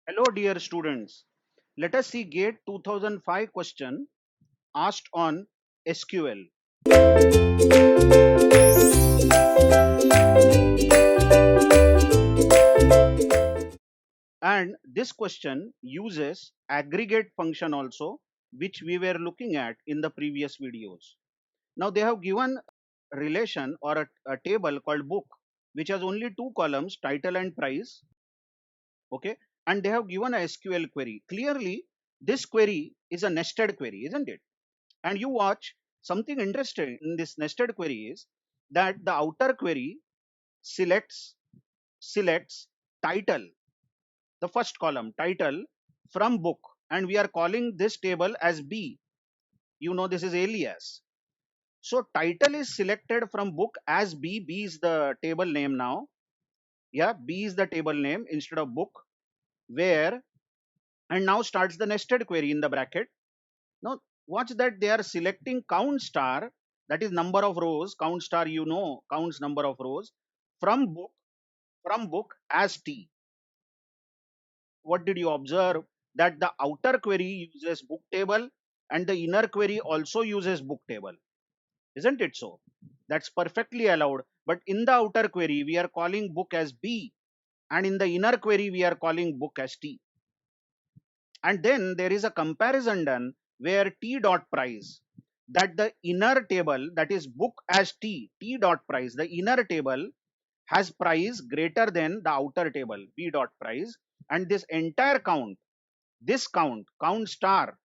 Hello, dear students. Let us see GATE 2005 question asked on SQL. And this question uses aggregate function also, which we were looking at in the previous videos. Now they have given relation or a table called book, which has only two columns, title and price. Okay. And they have given a SQL query. Clearly, this query is a nested query, isn't it? And you watch, something interesting in this nested query is that the outer query selects title, the first column title from book, and we are calling this table as B. You know, this is alias. So title is selected from book as B. B is the table name now. Yeah, B is the table name instead of book. Where, and now starts the nested query in the bracket. Now watch that they are selecting count star, that is number of rows. Count star, you know, counts number of rows from book as T. What did you observe? That the outer query uses book table and the inner query also uses book table, isn't it so? That's perfectly allowed. But in the outer query we are calling book as B, and in the inner query we are calling book as T. And then there is a comparison done where T dot price, that the inner table, that is book as T dot price, the inner table has price greater than the outer table B dot price, and this entire count, this count star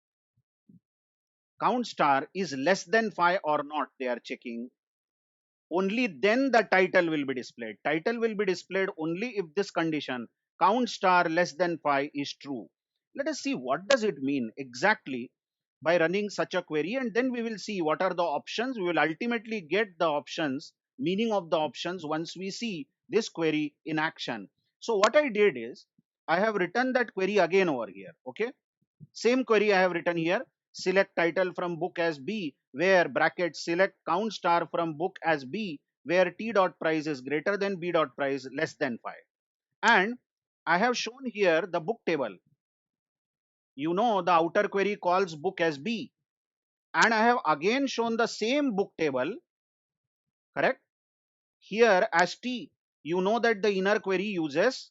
is less than 5 or not, they are checking. Only then the title will be displayed. Title will be displayed only if this condition, count star less than 5, is true. Let us see what does it mean exactly by running such a query, and then we will see what are the options. We will ultimately get the options, meaning of the options, once we see this query in action. So what I did is I have written that query again over here. Okay, same query I have written here. Select title from book as B, where bracket select count star from book as B, where T dot price is greater than B dot price less than 5. And I have shown here the book table. You know, the outer query calls book as B. And I have again shown the same book table, correct? Here as T. You know that the inner query uses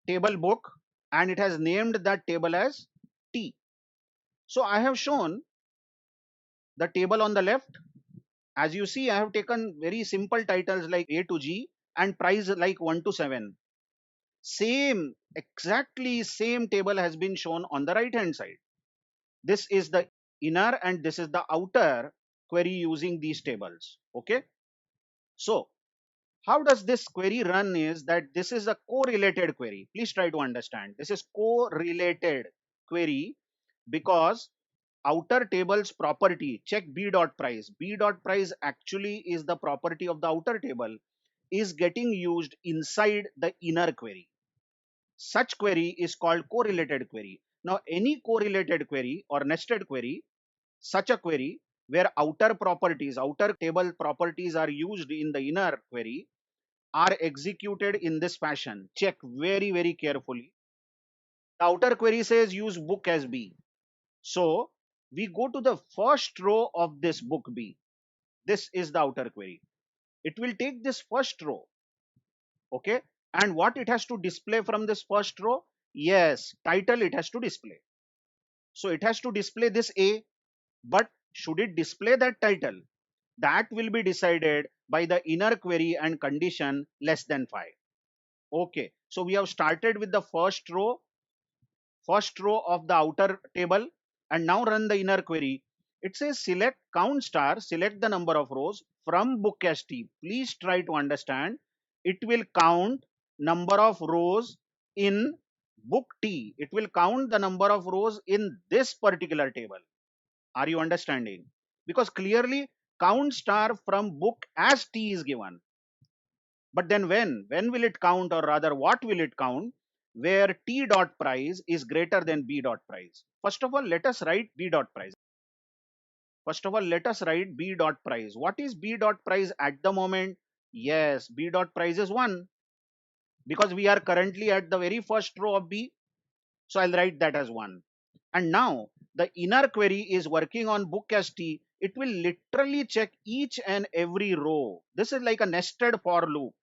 table book and it has named that table as T. So I have shown the table on the left. As you see, I have taken very simple titles like A to G and price like 1 to 7. Same, exactly same table has been shown on the right hand side. This is the inner and this is the outer query using these tables. Okay. So how does this query run is that this is a correlated query. Please try to understand. This is correlated query because outer table's property, check B dot price. B dot price actually is the property of the outer table, is getting used inside the inner query. Such query is called correlated query. Now any correlated query or nested query, such a query where outer properties, outer table properties are used in the inner query, are executed in this fashion. Check very carefully. The outer query says use book as B. So we go to the first row of this book B. This is the outer query. It will take this first row. Okay. And what it has to display from this first row? Yes, title it has to display. So it has to display this A, but should it display that title? That will be decided by the inner query and condition less than 5. Okay. So we have started with the first row of the outer table, and now run the inner query. It says select count star, select the number of rows from book as T. Please try to understand. It will count number of rows in book T. It will count the number of rows in this particular table. Are you understanding? Because clearly count star from book as T is given. But then when will it count, or rather what will it count, where T dot price is greater than B dot price? First of all, let us write B dot price. First of all, let us write B dot price. What is B dot price at the moment? Yes, B dot price is 1. because we are currently at the very first row of B. So I'll write that as 1. And now the inner query is working on book as T. It will literally check each and every row. This is like a nested for loop.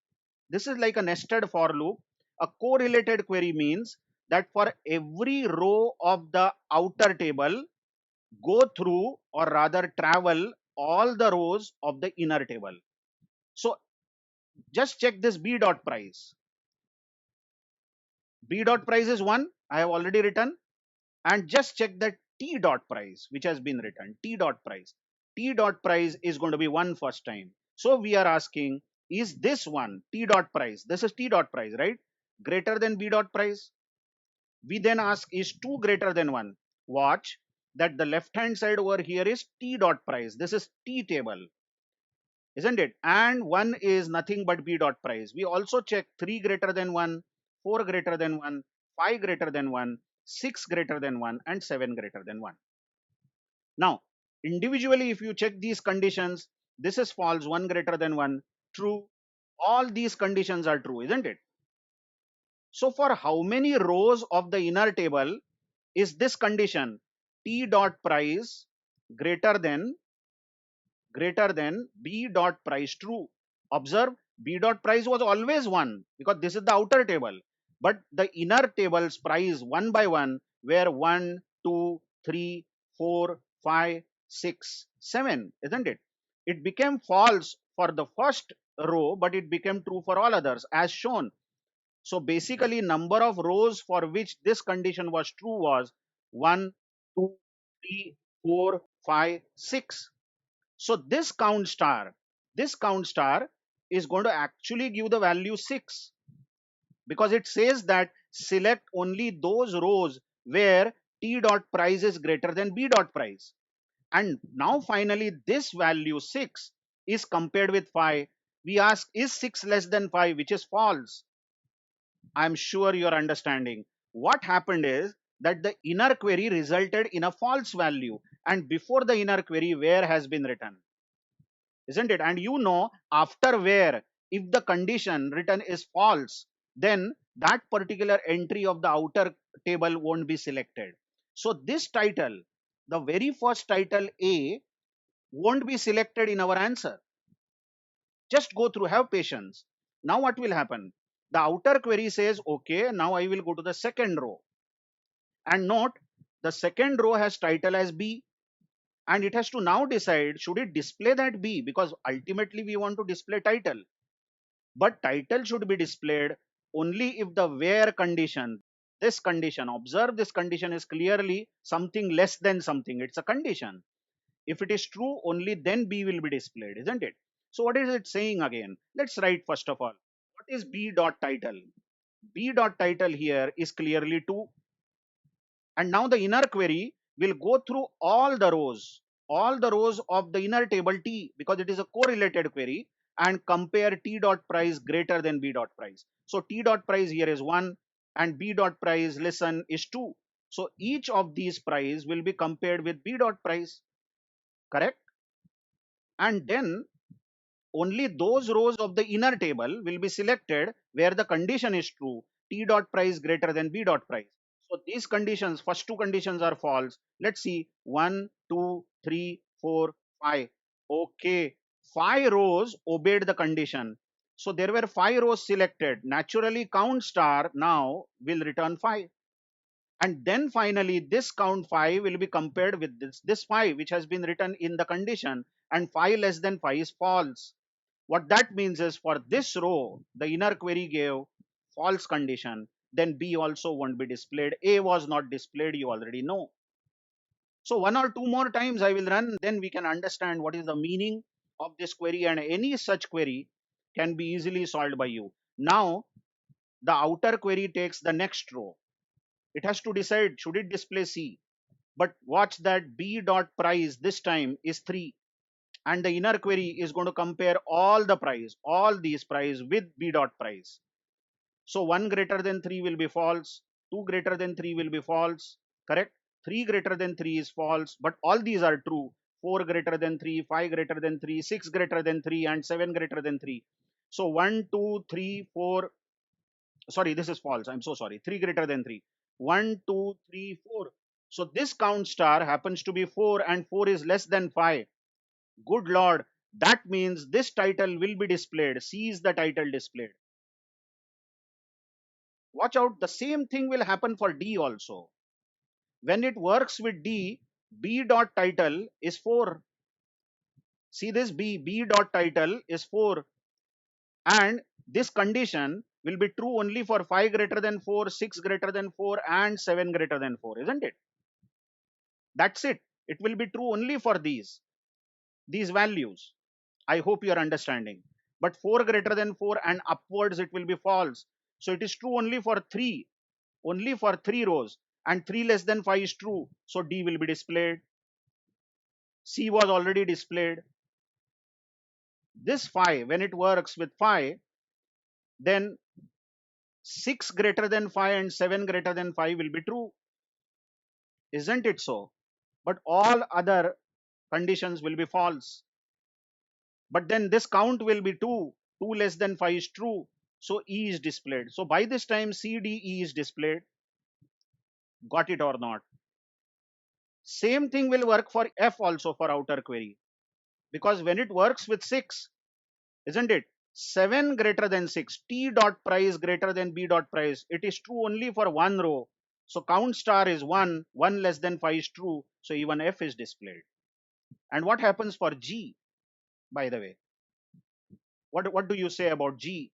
This is like a nested for loop. A correlated query means that for every row of the outer table, go through or rather travel all the rows of the inner table. So just check this B dot price. B dot price is 1. I have already written. And just check that T dot price which has been written. T dot price. T dot price is going to be 1 first time. So we are asking, is this one T dot price? This is T dot price, right? Greater than B dot price? We then ask, is 2 greater than 1? Watch that the left hand side over here is T dot price. This is T table, isn't it? And 1 is nothing but B dot price. We also check 3 greater than 1, 4 greater than 1, 5 greater than 1, 6 greater than 1, and 7 greater than 1. Now, individually, if you check these conditions, this is false, 1 greater than 1, true. All these conditions are true, isn't it? So for how many rows of the inner table is this condition T dot price greater than B dot price true? Observe, B dot price was always 1 because this is the outer table, but the inner table's price one by one were 1, 2, 3, 4, 5, 6, 7, isn't it? It became false for the first row, but it became true for all others as shown. So basically number of rows for which this condition was true was 1, 2, 3, 4, 5, 6. So this count star is going to actually give the value 6 because it says that select only those rows where T dot price is greater than B dot price. And now finally this value 6 is compared with 5. We ask, is 6 less than 5, which is false. I'm sure you're understanding. What happened is that the inner query resulted in a false value, and before the inner query where has been written, isn't it? And you know, after where, if the condition written is false, then that particular entry of the outer table won't be selected. So this title, the very first title A, won't be selected in our answer. Just go through, have patience. Now what will happen? The outer query says, okay, now I will go to the second row. And note, the second row has title as B, and it has to now decide, should it display that B? Because ultimately we want to display title. But title should be displayed only if the where condition, this condition, observe this condition is clearly something less than something. It's a condition. If it is true, only then B will be displayed, isn't it? So what is it saying again? Let's write first of all, what is B dot title? B dot title here is clearly 2. And now the inner query will go through all the rows of the inner table T, because it is a correlated query, and compare T dot price greater than B dot price. So T dot price here is 1 and B dot price, listen, is 2. So each of these price will be compared with B dot price, correct? And then only those rows of the inner table will be selected where the condition is true, T dot price greater than B dot price. So these conditions, first two conditions are false. Let's see, 1, 2, 3, 4, 5. Okay, 5 rows obeyed the condition. So there were 5 rows selected. Naturally, count star now will return 5. And then finally, this count 5 will be compared with this 5 which has been written in the condition, and 5 less than 5 is false. What that means is for this row, the inner query gave false condition, then B also won't be displayed. A was not displayed, you already know. So one or two more times I will run, then we can understand what is the meaning of this query, and any such query can be easily solved by you. Now, the outer query takes the next row. It has to decide, should it display C? But watch that B dot price this time is 3. And the inner query is going to compare all the price, all these price with B dot price. So 1 greater than 3 will be false, 2 greater than 3 will be false, correct? 3 greater than 3 is false, but all these are true. 4 greater than 3, 5 greater than 3, 6 greater than 3, and 7 greater than 3. So 1, 2, 3, 4, Sorry, this is false. I'm so sorry. 3 greater than 3. 1, 2, 3, 4. So this count star happens to be 4 and 4 is less than 5. Good Lord. That means this title will be displayed. C is the title displayed. Watch out. The same thing will happen for D also. When it works with D, B dot title is 4. See this B dot title is 4. And this condition will be true only for 5 greater than 4, 6 greater than 4 and 7 greater than 4, isn't it? That's it. It will be true only for these values. I hope you are understanding. But 4 greater than 4 and upwards it will be false. So it is true only for 3 rows, and 3 less than 5 is true. So D will be displayed. C was already displayed. This 5, when it works with 5, then 6 greater than 5 and 7 greater than 5 will be true. Isn't it so? But all other conditions will be false. But then this count will be 2. 2 less than 5 is true. So E is displayed. So by this time CDE is displayed. Got it or not? Same thing will work for F also for outer query. Because when it works with 6, isn't it? 7 greater than 6. T dot price greater than B dot price. It is true only for one row. So count star is 1. 1 less than 5 is true. So even F is displayed. And what happens for G, by the way? What do you say about G?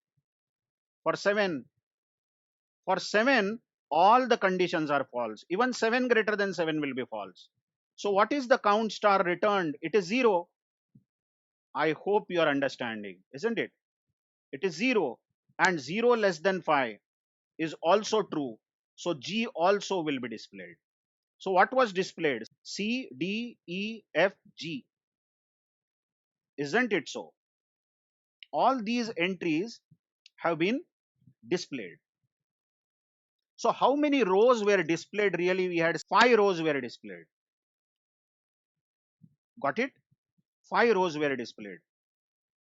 For 7, all the conditions are false. Even 7 greater than 7 will be false. So what is the count star returned? It is 0. I hope you are understanding, isn't it? It is 0, and 0 less than 5 is also true. So G also will be displayed. So what was displayed? C, D, E, F, G. Isn't it so? All these entries have been displayed. So how many rows were displayed? Really, we had 5 rows were displayed. Got it? 5 rows were displayed.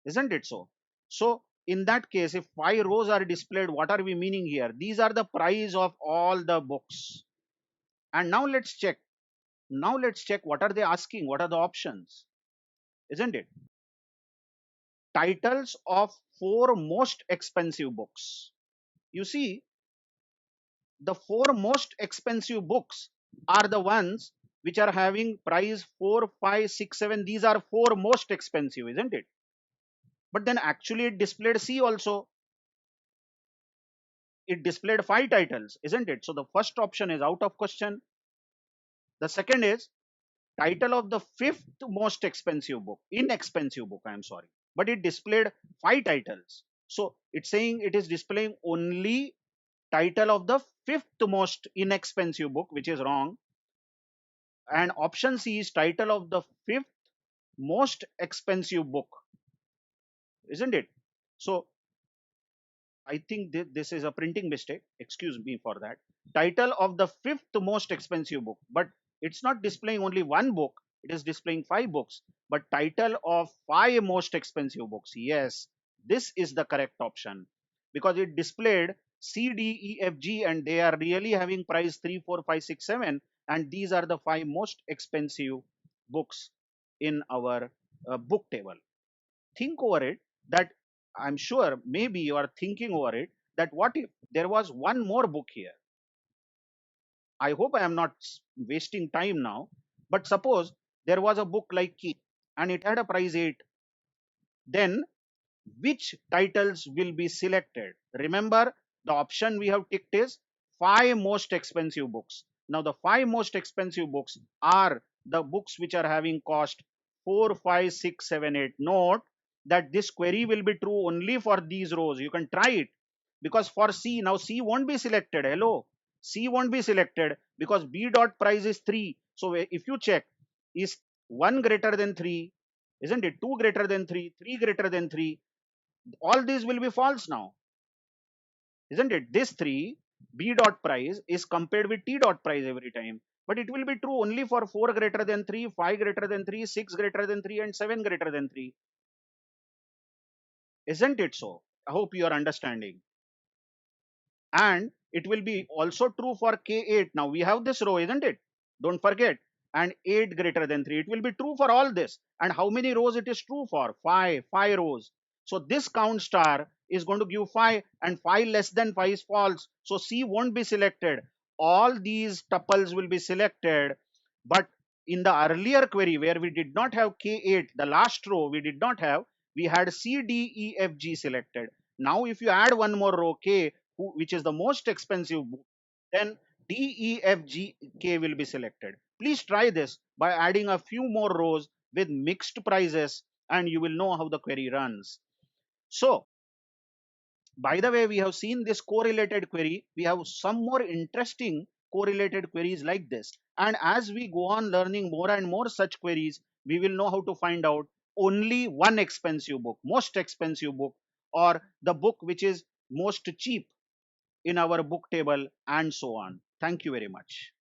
Isn't it so? So in that case, if 5 rows are displayed, what are we meaning here? These are the price of all the books. And now let's check. Now let's check what are they asking? What are the options? Isn't it? Titles of 4 most expensive books. You see, the 4 most expensive books are the ones which are having price 4, 5, 6, 7. These are 4 most expensive, isn't it? But then actually it displayed C also. It displayed 5 titles, isn't it? So the first option is out of question. The second is title of the 5th most expensive book, inexpensive book, I am sorry. But it displayed 5 titles. So it's saying it is displaying only title of the 5th most inexpensive book, which is wrong. And option C is title of the 5th most expensive book, isn't it? So I think this is a printing mistake. Excuse me for that. Title of the 5th most expensive book, but it's not displaying only one book. It is displaying 5 books, but title of 5 most expensive books. Yes, this is the correct option because it displayed C, D, E, F, G, and they are really having price 3, 4, 5, 6, 7, and these are the 5 most expensive books in our book table. Think over it, that I'm sure maybe you are thinking over it, that what if there was one more book here? I hope I am not wasting time now, but suppose there was a book like Key and it had a price 8, then which titles will be selected? Remember, the option we have ticked is 5 most expensive books. Now the 5 most expensive books are the books which are having cost 4, 5, 6, 7, 8. Note that this query will be true only for these rows. You can try it, because for C, now C won't be selected. Hello, C won't be selected because B dot price is 3. So if you check, is 1 greater than 3, isn't it? 2 greater than 3, 3 greater than 3, all these will be false now, isn't it? This 3 B dot price is compared with T dot price every time, but it will be true only for 4 greater than 3, 5 greater than 3, 6 greater than 3, and 7 greater than 3. Isn't it so? I hope you are understanding. And it will be also true for K8. Now we have this row, isn't it? Don't forget. And 8 greater than 3. It will be true for all this. And how many rows it is true for? 5. 5 rows. So this count star is going to give 5, and 5 less than 5 is false. So C won't be selected. All these tuples will be selected. But in the earlier query where we did not have K8, the last row we did not have, we had C, D, E, F, G selected. Now if you add one more row K, which is the most expensive book, then D, E, F, G, K will be selected. Please try this by adding a few more rows with mixed prices, and you will know how the query runs. So, by the way, we have seen this correlated query. We have some more interesting correlated queries like this. And as we go on learning more and more such queries, we will know how to find out only one expensive book, most expensive book, or the book which is most cheap in our book table, and so on. Thank you very much.